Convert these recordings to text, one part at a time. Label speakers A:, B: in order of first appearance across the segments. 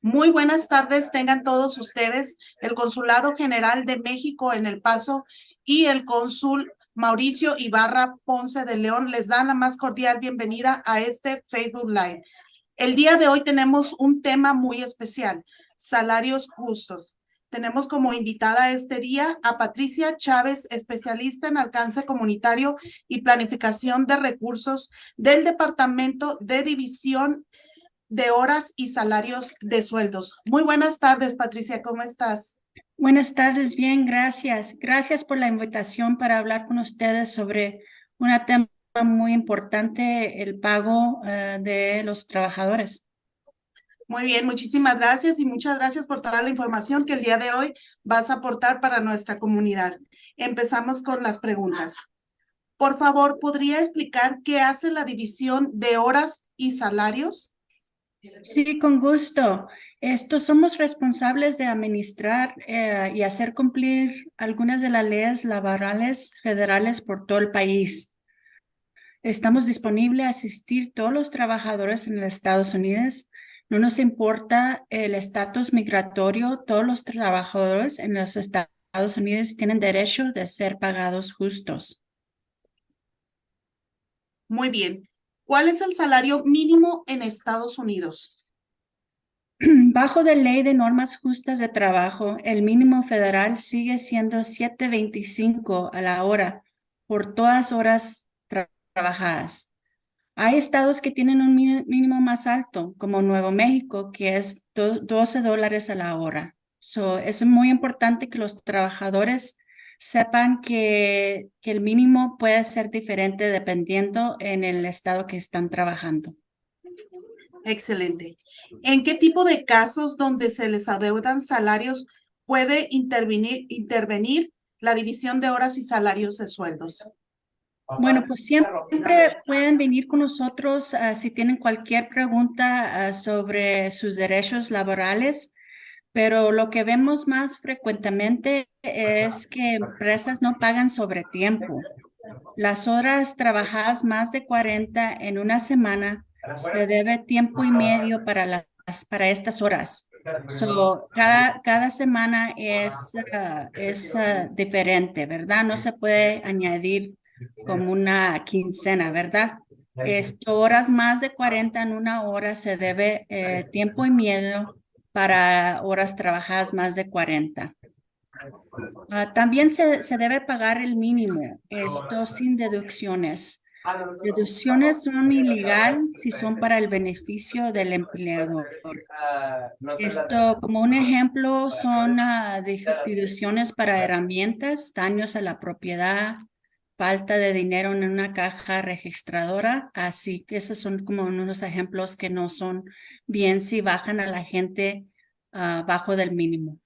A: Muy buenas tardes, tengan todos ustedes. El Consulado General de México en El Paso y el cónsul Mauricio Ibarra Ponce de León les dan la más cordial bienvenida a este Facebook Live. El día de hoy tenemos un tema muy especial, salarios justos. Tenemos como invitada este día a Patricia Chávez, especialista en alcance comunitario y planificación de recursos del Departamento de División de Horas y Salarios de Sueldos. Muy buenas tardes, Patricia, ¿cómo estás?
B: Buenas tardes, bien, gracias. Gracias por la invitación para hablar con ustedes sobre un tema muy importante, el pago de los trabajadores.
A: Muy bien, muchísimas gracias y muchas gracias por toda la información que el día de hoy vas a aportar para nuestra comunidad. Empezamos con las preguntas. Por favor, ¿podría explicar qué hace la división de horas y salarios?
B: Sí, con gusto. Somos responsables de administrar y hacer cumplir algunas de las leyes laborales federales por todo el país. Estamos disponibles a asistir todos los trabajadores en los Estados Unidos. No nos importa el estatus migratorio, todos los trabajadores en los Estados Unidos tienen derecho de ser pagados justos.
A: Muy bien. ¿Cuál es el salario mínimo en Estados Unidos?
B: Bajo la ley de normas justas de trabajo, el mínimo federal sigue siendo $7.25 a la hora por todas horas trabajadas. Hay estados que tienen un mínimo más alto, como Nuevo México, que es $12 a la hora. Es muy importante que los trabajadores sepan que el mínimo puede ser diferente dependiendo en el estado que están trabajando.
A: Excelente. ¿En qué tipo de casos donde se les adeudan salarios puede intervenir la división de horas y salarios de sueldos?
B: Bueno, pues siempre pueden venir con nosotros si tienen cualquier pregunta sobre sus derechos laborales, pero lo que vemos más frecuentemente es que empresas no pagan sobre tiempo. Las horas trabajadas más de 40 en una semana se debe tiempo y medio para estas horas. Cada semana es diferente, ¿verdad? No se puede añadir como una quincena, ¿verdad? Horas más de 40 en una hora se debe tiempo y medio para horas trabajadas más de 40. También se debe pagar el mínimo, esto sin deducciones. Deducciones son ilegal si son para el beneficio del empleador. Como un ejemplo, son deducciones para herramientas, daños a la propiedad, falta de dinero en una caja registradora. Así que esos son como unos ejemplos que no son bien si bajan a la gente bajo del mínimo.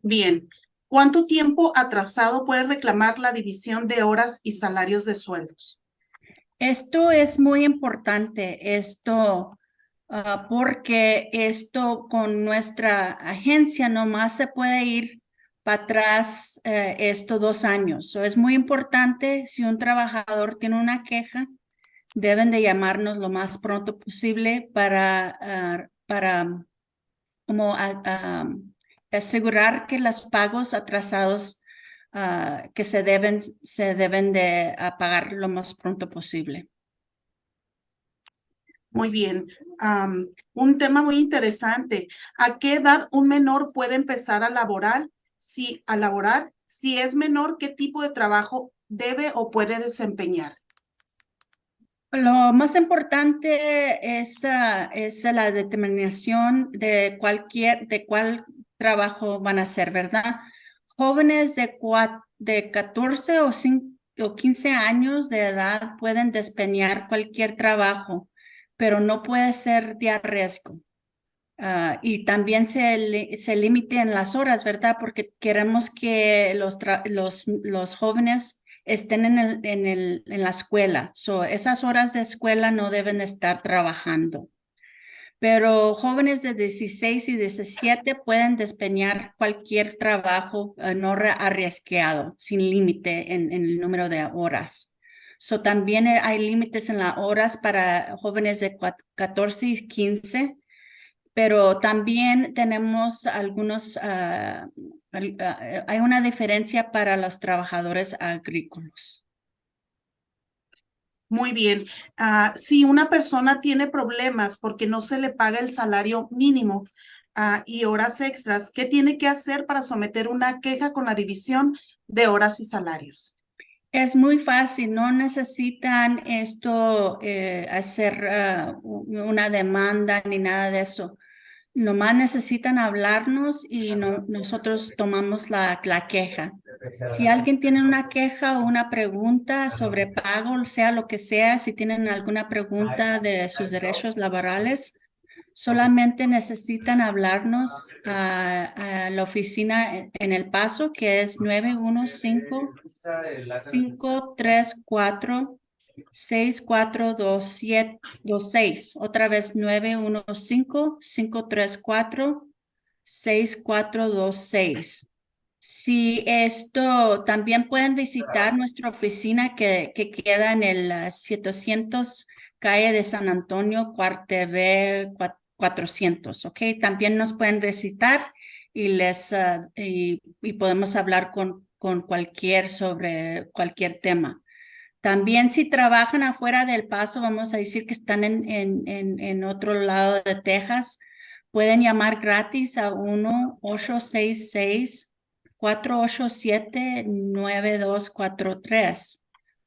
A: Bien. ¿Cuánto tiempo atrasado puede reclamar la división de horas y salarios de sueldos?
B: Esto es muy importante, porque con nuestra agencia nomás se puede ir para atrás 2 años. Es muy importante, si un trabajador tiene una queja, deben de llamarnos lo más pronto posible para como asegurar que los pagos atrasados que se deben de pagar lo más pronto posible.
A: Muy bien. Un tema muy interesante. ¿A qué edad un menor puede empezar a laborar? Si es menor, ¿qué tipo de trabajo debe o puede desempeñar?
B: Lo más importante es la determinación de cuál trabajo van a hacer, ¿verdad? Jóvenes de 14 o 15 años de edad pueden desempeñar cualquier trabajo, pero no puede ser de riesgo. Y también se limiten las horas, ¿verdad? Porque queremos que los jóvenes estén en la escuela. Esas horas de escuela no deben estar trabajando. Pero jóvenes de 16 y 17 pueden desempeñar cualquier trabajo no arriesgado, sin límite en el número de horas. So, también hay límites en las horas para jóvenes de 14 y 15, pero también tenemos algunos, hay una diferencia para los trabajadores agrícolas.
A: Muy bien. Si una persona tiene problemas porque no se le paga el salario mínimo y horas extras, ¿qué tiene que hacer para someter una queja con la división de horas y salarios?
B: Es muy fácil, no necesitan hacer una demanda ni nada de eso. Nomás necesitan hablarnos y nosotros tomamos la queja. Si alguien tiene una queja o una pregunta sobre pago, sea lo que sea, si tienen alguna pregunta de sus derechos laborales, solamente necesitan hablarnos a la oficina en El Paso, que es 915-534-6426. Otra vez 915-534-6426. Si esto, también pueden visitar nuestra oficina que queda en el 700 calle de San Antonio, Cuarte B 400, ¿ok? También nos pueden visitar y y podemos hablar con sobre cualquier tema. También si trabajan afuera del Paso, vamos a decir que están en otro lado de Texas, pueden llamar gratis a 1-866-487-9243.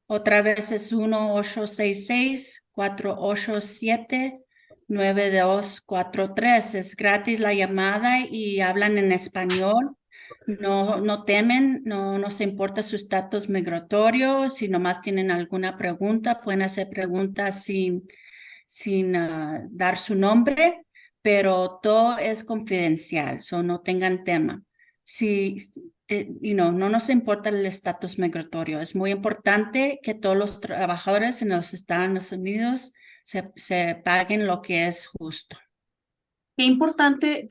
B: Otra vez es 1-866-487-9243. Es gratis la llamada y hablan en español. No temen, no se importa su estatus migratorio. Si nomás tienen alguna pregunta, pueden hacer preguntas sin dar su nombre, pero todo es confidencial, no tengan tema. Si, no nos importa el estatus migratorio. Es muy importante que todos los trabajadores en los Estados Unidos se paguen lo que es justo.
A: Qué importante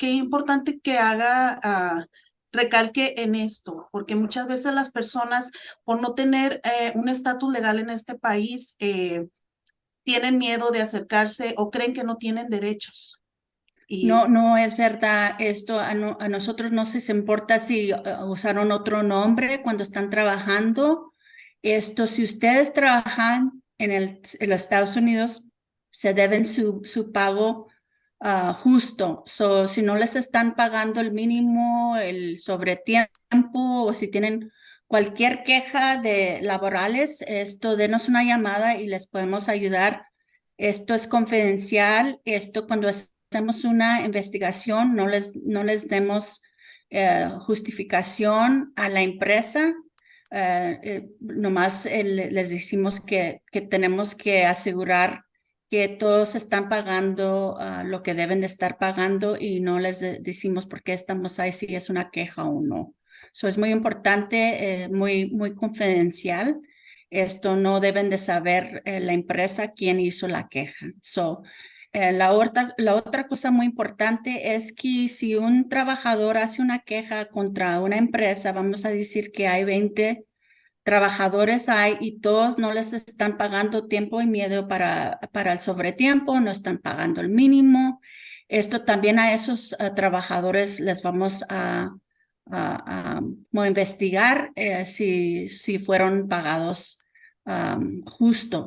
A: que haga, recalque en esto, porque muchas veces las personas, por no tener un estatus legal en este país, tienen miedo de acercarse o creen que no tienen derechos.
B: No es verdad esto. A nosotros no se importa si usaron otro nombre cuando están trabajando. Si ustedes trabajan en los Estados Unidos, se deben su pago justo. Si no les están pagando el mínimo, el sobretiempo, o si tienen cualquier queja de laborales, denos una llamada y les podemos ayudar. Esto es confidencial. Cuando hacemos una investigación, no les demos justificación a la empresa. Nomás les decimos que tenemos que asegurar que todos están pagando lo que deben de estar pagando y no les decimos por qué estamos ahí, si es una queja o no. Es muy importante, muy confidencial. No deben de saber la empresa quién hizo la queja. La otra cosa muy importante es que si un trabajador hace una queja contra una empresa, vamos a decir que hay 20 trabajadores y todos no les están pagando tiempo y medio para el sobretiempo, no están pagando el mínimo. También a esos trabajadores les vamos a investigar si fueron pagados justo.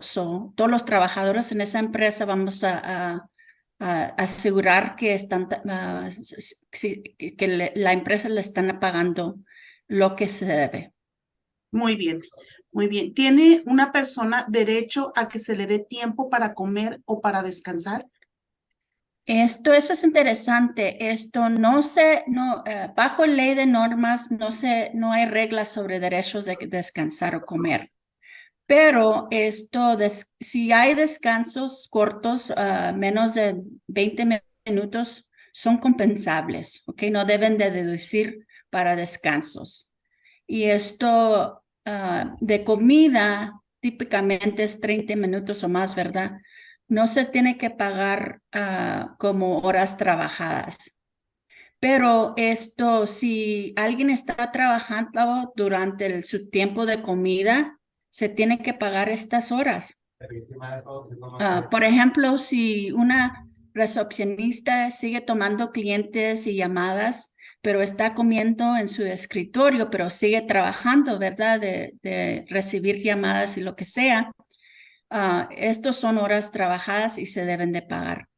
B: Todos los trabajadores en esa empresa vamos a asegurar que la empresa le están pagando lo que se debe.
A: Muy bien, muy bien. ¿Tiene una persona derecho a que se le dé tiempo para comer o para descansar?
B: Eso es interesante. Bajo ley de normas no hay reglas sobre derechos de descansar o comer. Pero si hay descansos cortos, menos de 20 minutos, son compensables, ¿ok? No deben de deducir para descansos. Y de comida, típicamente es 30 minutos o más, ¿verdad? No se tiene que pagar como horas trabajadas. Pero si alguien está trabajando durante su tiempo de comida, se tiene que pagar estas horas. Por ejemplo, si una recepcionista sigue tomando clientes y llamadas, pero está comiendo en su escritorio, pero sigue trabajando, ¿verdad? De recibir llamadas y lo que sea. Estos son horas trabajadas y se deben de pagar.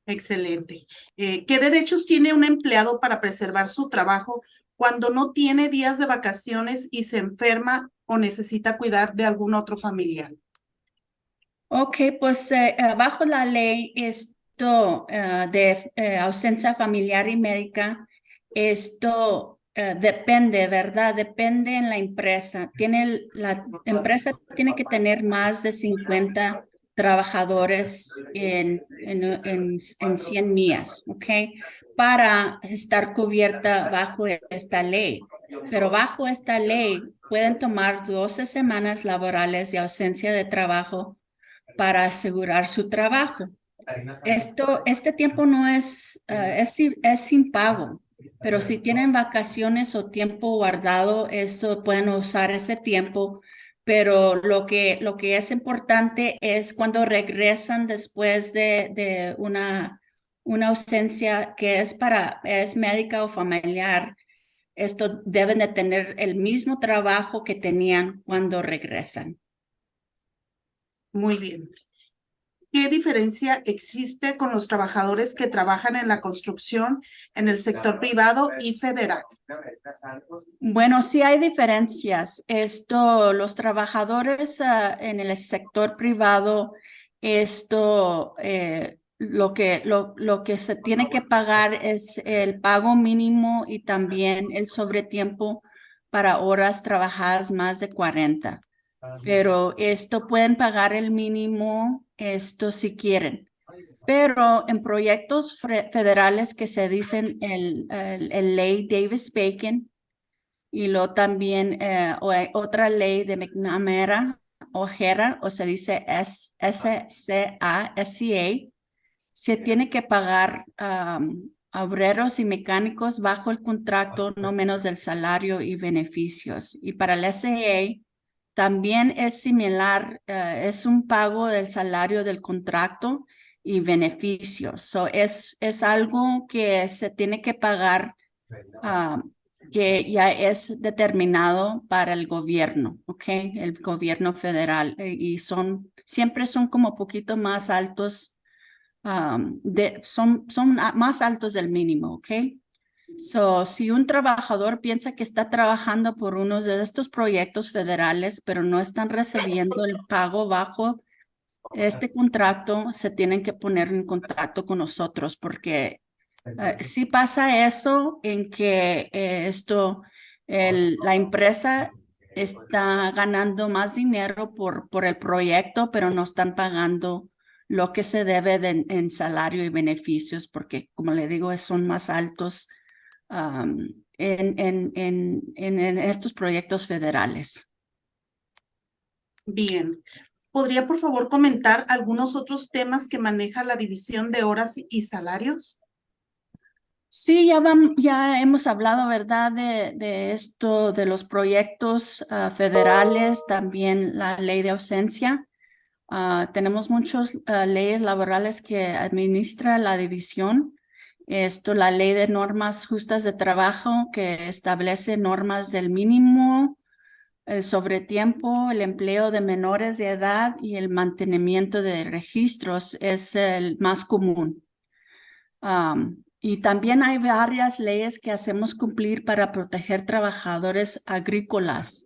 A: Excelente. ¿Qué derechos tiene un empleado para preservar su trabajo cuando no tiene días de vacaciones y se enferma o necesita cuidar de algún otro familiar?
B: Ok, pues bajo la ley esto de ausencia familiar y médica, esto depende, ¿verdad? Depende en la empresa. La empresa tiene que tener más de 50 trabajadores en 100 millas, ¿ok? Para estar cubierta bajo esta ley. Pero bajo esta ley pueden tomar 12 semanas laborales de ausencia de trabajo para asegurar su trabajo. Este tiempo no es sin pago, pero si tienen vacaciones o tiempo guardado, pueden usar ese tiempo. Pero lo que es importante es cuando regresan después de una ausencia que es médica o familiar, esto deben de tener el mismo trabajo que tenían cuando regresan.
A: Muy bien. ¿Qué diferencia existe con los trabajadores que trabajan en la construcción en el sector privado y federal?
B: Bueno, sí hay diferencias. Los trabajadores en el sector privado, lo que se tiene que pagar es el pago mínimo y también el sobretiempo para horas trabajadas más de 40. Pero pueden pagar el mínimo, si quieren. Pero en proyectos federales que se dicen el ley Davis-Bacon y luego también hay otra ley de McNamara Ojera, o se dice SCA, se tiene que pagar obreros y mecánicos bajo el contrato no menos del salario y beneficios. Y para el SCA también es similar, es un pago del salario del contrato y beneficios. Es algo que se tiene que pagar, que ya es determinado para el gobierno, ¿ok? El gobierno federal. Y siempre son como poquito más altos, son más altos del mínimo, ¿ok? Si un trabajador piensa que está trabajando por uno de estos proyectos federales, pero no están recibiendo el pago bajo este contrato, se tienen que poner en contacto con nosotros porque sí pasa eso en que la empresa está ganando más dinero por el proyecto, pero no están pagando lo que se debe en salario y beneficios porque, como le digo, son más altos en estos proyectos federales.
A: Bien. ¿Podría, por favor, comentar algunos otros temas que maneja la división de horas y salarios?
B: Sí, ya hemos hablado, ¿verdad? De esto, de los proyectos federales, también la ley de ausencia. Tenemos muchas leyes laborales que administra la división. La ley de normas justas de trabajo que establece normas del mínimo, el sobretiempo, el empleo de menores de edad y el mantenimiento de registros es el más común. Y también hay varias leyes que hacemos cumplir para proteger trabajadores agrícolas,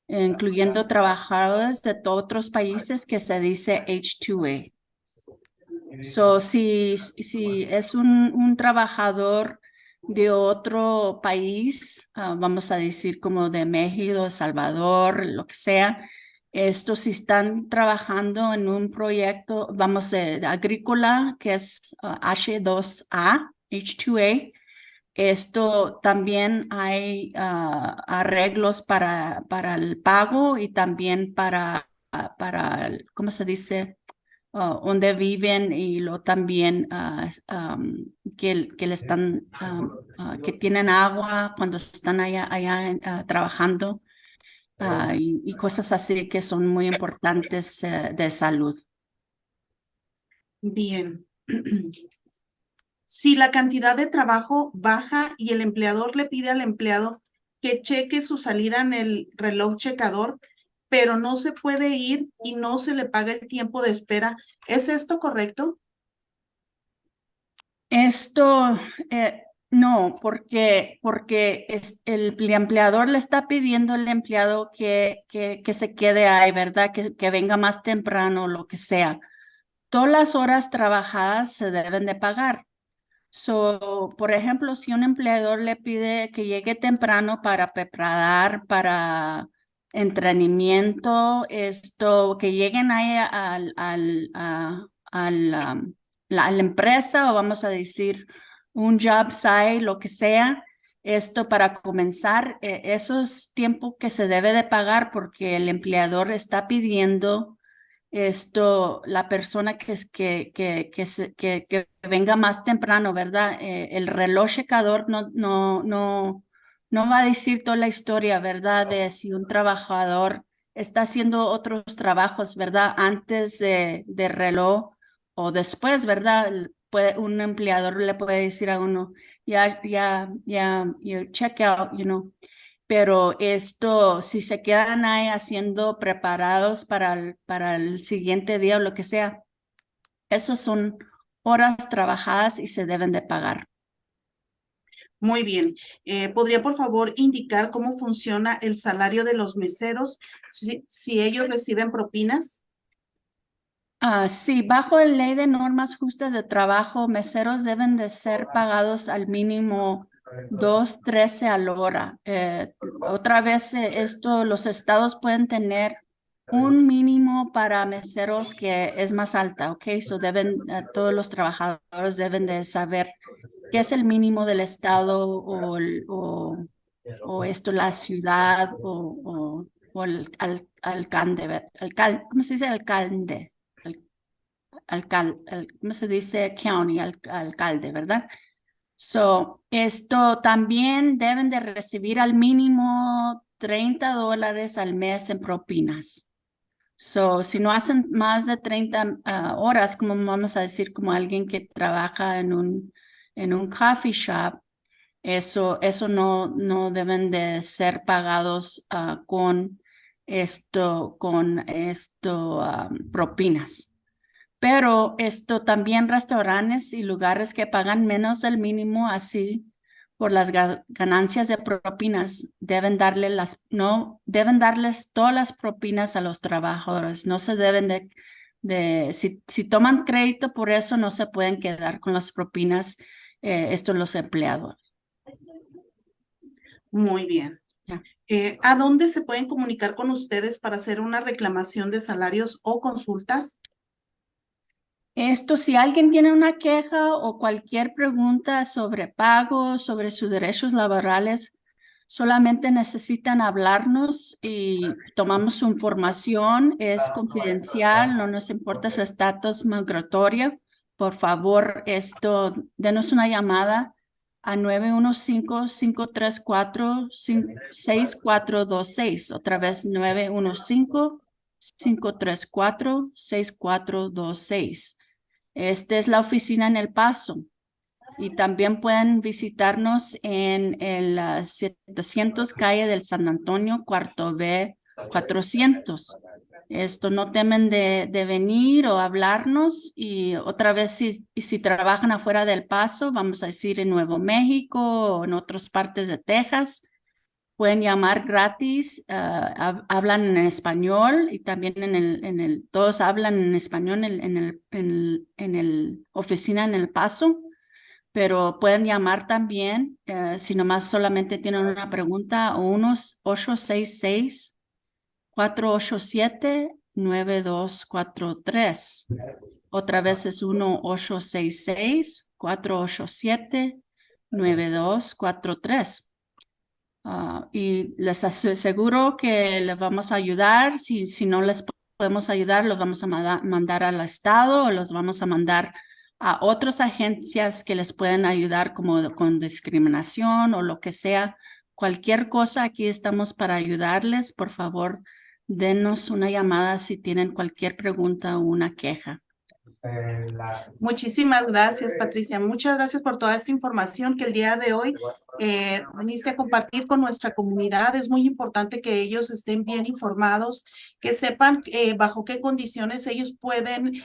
B: incluyendo trabajadores de otros países que se dice H-2A. Si es un trabajador de otro país, vamos a decir como de México, El Salvador, lo que sea, si están trabajando en un proyecto, de agrícola, que es H2A, también hay arreglos para el pago y también ¿cómo se dice? Donde viven y también que le están, que tienen agua cuando están allá trabajando. y cosas así que son muy importantes de salud.
A: Bien. Si la cantidad de trabajo baja y el empleador le pide al empleado que cheque su salida en el reloj checador, pero no se puede ir y no se le paga el tiempo de espera, ¿es esto correcto?
B: Esto, no, porque el empleador le está pidiendo al empleado que se quede ahí, ¿verdad? Que venga más temprano, lo que sea. Todas las horas trabajadas se deben de pagar. So, por ejemplo, si un empleador le pide que llegue temprano para preparar, para entrenamiento, que lleguen ahí a la empresa o vamos a decir un job site, lo que sea, esto para comenzar, eso es tiempo que se debe de pagar porque el empleador está pidiendo la persona que venga más temprano, ¿verdad? El reloj checador no va a decir toda la historia, ¿verdad? De si un trabajador está haciendo otros trabajos, ¿verdad? Antes de reloj o después, ¿verdad? Un empleador le puede decir a uno, you check out, pero si se quedan ahí haciendo preparados para el siguiente día o lo que sea, esos son horas trabajadas y se deben de pagar.
A: Muy bien. ¿Podría por favor indicar cómo funciona el salario de los meseros si ellos reciben propinas?
B: Sí, bajo la ley de normas justas de trabajo, meseros deben de ser pagados al mínimo 2.13 a la hora. Otra vez, los estados pueden tener un mínimo para meseros que es más alta, ¿ok? Todos los trabajadores deben de saber qué es el mínimo del estado o la ciudad o el alcalde, ¿cómo se dice alcalde? ¿Cómo se dice? County, alcalde, ¿verdad? Esto también deben de recibir al mínimo $30 al mes en propinas. Si no hacen más de 30 horas, como vamos a decir, como alguien que trabaja en un coffee shop, eso no deben de ser pagados con propinas. Pero también restaurantes y lugares que pagan menos del mínimo así por las ganancias de propinas deben darles todas las propinas a los trabajadores. No se deben si toman crédito por eso no se pueden quedar con las propinas los empleados.
A: Muy bien.
B: Ya.
A: ¿A dónde se pueden comunicar con ustedes para hacer una reclamación de salarios o consultas?
B: Si alguien tiene una queja o cualquier pregunta sobre pagos, sobre sus derechos laborales, solamente necesitan hablarnos y tomamos su información. Es confidencial, no nos importa su estatus migratorio. Por favor, denos una llamada a 915-534-6426. Otra vez, 915-534-6426. Esta es la oficina en El Paso y también pueden visitarnos en el 700 calle del San Antonio, cuarto B 400. No temen de venir o hablarnos y otra vez si trabajan afuera del Paso, vamos a decir en Nuevo México o en otras partes de Texas, pueden llamar gratis, hablan en español y también todos hablan en español en el oficina en El Paso, pero pueden llamar también si nomás solamente tienen una pregunta o unos 866-487-9243. Otra vez es 1-866-487-9243. Y les aseguro que les vamos a ayudar. Si no les podemos ayudar, los vamos a mandar al estado o los vamos a mandar a otras agencias que les pueden ayudar como con discriminación o lo que sea cualquier cosa, aquí estamos para ayudarles. Por favor, denos una llamada si tienen cualquier pregunta o una queja.
A: Muchísimas gracias, Patricia. Muchas gracias por toda esta información que el día de hoy viniste a compartir con nuestra comunidad. Es muy importante que ellos estén bien informados, que sepan bajo qué condiciones ellos pueden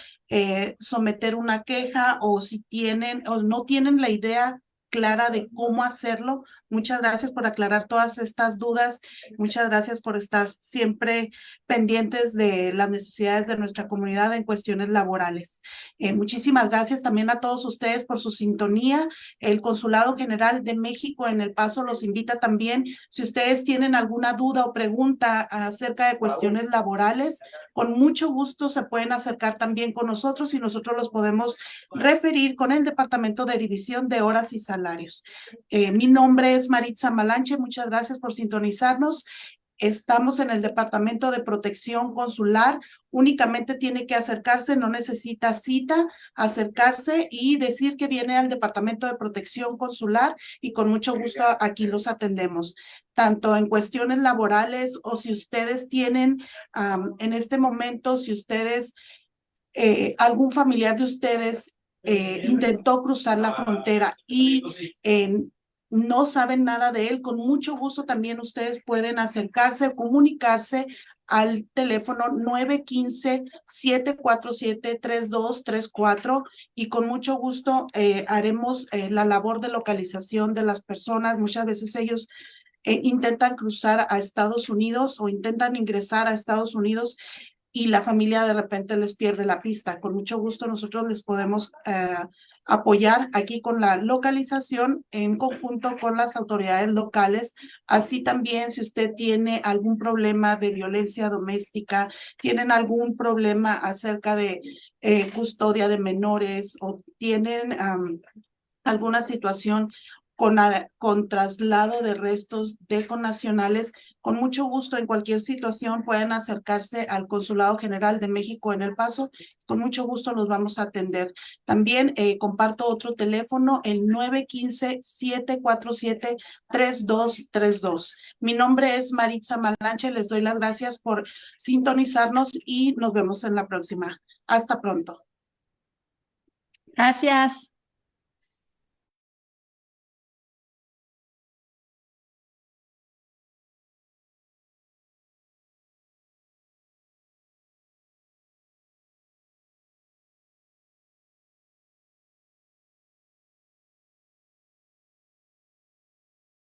A: someter una queja o si tienen o no tienen la idea clara de cómo hacerlo. Muchas gracias por aclarar todas estas dudas. Muchas gracias por estar siempre pendientes de las necesidades de nuestra comunidad en cuestiones laborales. Muchísimas gracias también a todos ustedes por su sintonía. El Consulado General de México en El Paso los invita también, si ustedes tienen alguna duda o pregunta acerca de cuestiones laborales, con mucho gusto se pueden acercar también con nosotros y nosotros los podemos referir con el Departamento de División de Horas y Salarios. Mi nombre es Maritza Malanche, muchas gracias por sintonizarnos. Estamos en el Departamento de Protección Consular. Únicamente tiene que acercarse, no necesita cita, acercarse y decir que viene al Departamento de Protección Consular y con mucho gusto aquí los atendemos, tanto en cuestiones laborales o si ustedes tienen en este momento, si ustedes, algún familiar de ustedes intentó cruzar la frontera y no saben nada de él, con mucho gusto también ustedes pueden acercarse o comunicarse al teléfono 915-747-3234 y con mucho gusto haremos la labor de localización de las personas. Muchas veces ellos intentan cruzar a Estados Unidos o intentan ingresar a Estados Unidos y la familia de repente les pierde la pista. Con mucho gusto nosotros les podemos apoyar aquí con la localización en conjunto con las autoridades locales. Así también, si usted tiene algún problema de violencia doméstica, tienen algún problema acerca de custodia de menores o tienen alguna situación con traslado de restos de connacionales, con mucho gusto en cualquier situación pueden acercarse al Consulado General de México en El Paso. Con mucho gusto los vamos a atender. También comparto otro teléfono, el 915-747-3232. Mi nombre es Maritza Malanche. Les doy las gracias por sintonizarnos y nos vemos en la próxima. Hasta pronto.
B: Gracias.